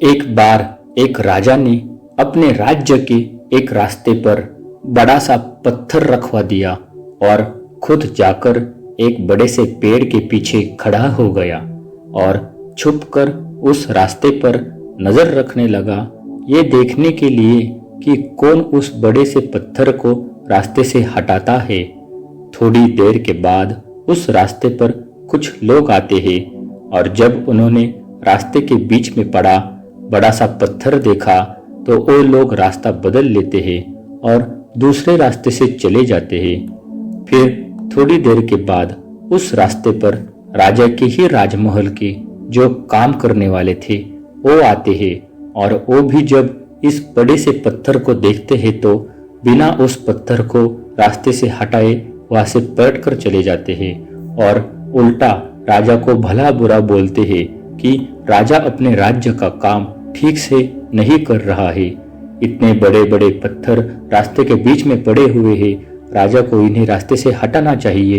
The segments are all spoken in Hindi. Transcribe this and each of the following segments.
एक बार एक राजा ने अपने राज्य के एक रास्ते पर बड़ा सा पत्थर रखवा दिया और खुद जाकर एक बड़े से पेड़ के पीछे खड़ा हो गया और छुपकर उस रास्ते पर नजर रखने लगा, ये देखने के लिए कि कौन उस बड़े से पत्थर को रास्ते से हटाता है। थोड़ी देर के बाद उस रास्ते पर कुछ लोग आते हैं और जब उन्होंने रास्ते के बीच में पड़ा बड़ा सा पत्थर देखा तो वो लोग रास्ता बदल लेते हैं और दूसरे रास्ते से चले जाते हैं। फिर थोड़ी देर के बाद उस रास्ते पर राजा के ही राजमहल के जो काम करने वाले थे वो आते हैं और वो भी जब इस बड़े से पत्थर को देखते हैं तो बिना उस पत्थर को रास्ते से हटाए वहां से पलट कर चले जाते हैं और उल्टा राजा को भला बुरा बोलते हैं कि राजा अपने राज्य का काम ठीक से नहीं कर रहा है। इतने बड़े बड़े पत्थर रास्ते के बीच में पड़े हुए हैं, राजा को इन्हें रास्ते से हटाना चाहिए,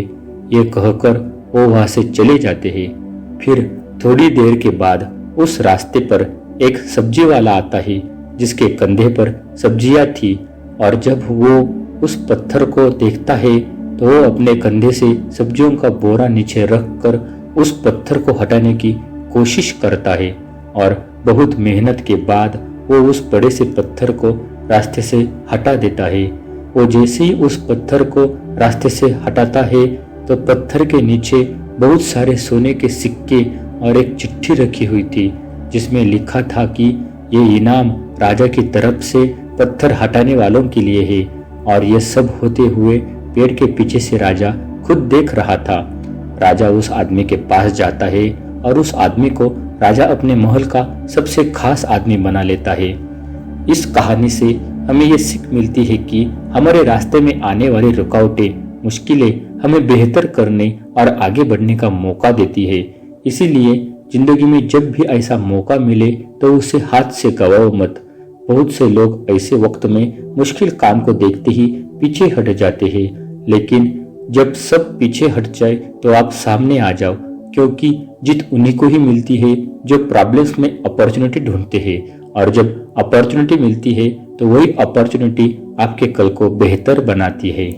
ये कहकर वो वहां से चले जाते हैं। फिर थोड़ी देर के बाद उस रास्ते पर एक सब्जी वाला आता है जिसके कंधे पर सब्जियां थी और जब वो उस पत्थर को देखता है तो वो अपने कंधे से सब्जियों का बोरा नीचे रखकर उस पत्थर को हटाने की कोशिश करता है और बहुत मेहनत के बाद वो उस बड़े से पत्थर को रास्ते से हटा देता है। वो जैसे ही उस पत्थर को रास्ते से हटाता है तो पत्थर के नीचे बहुत सारे सोने के सिक्के और एक चिट्ठी रखी हुई थी जिसमें लिखा था कि ये इनाम राजा की तरफ से पत्थर हटाने वालों के लिए है। और ये सब होते हुए पेड़ के पीछे से राजा खुद देख रहा था। राजा उस आदमी के पास जाता है और उस आदमी को राजा अपने महल का सबसे खास आदमी बना लेता है। इस कहानी से हमें ये सीख मिलती है कि हमारे रास्ते में आने वाली रुकावटें, मुश्किलें हमें बेहतर करने और आगे बढ़ने का मौका देती है। इसीलिए जिंदगी में जब भी ऐसा मौका मिले तो उसे हाथ से गवाओ मत। बहुत से लोग ऐसे वक्त में मुश्किल काम को देखते ही पीछे हट जाते हैं, लेकिन जब सब पीछे हट जाए तो आप सामने आ जाओ, क्योंकि जीत उन्हीं को ही मिलती है जो प्रॉब्लम्स में अपॉर्चुनिटी ढूंढते हैं। और जब अपॉर्चुनिटी मिलती है तो वही अपॉर्चुनिटी आपके कल को बेहतर बनाती है।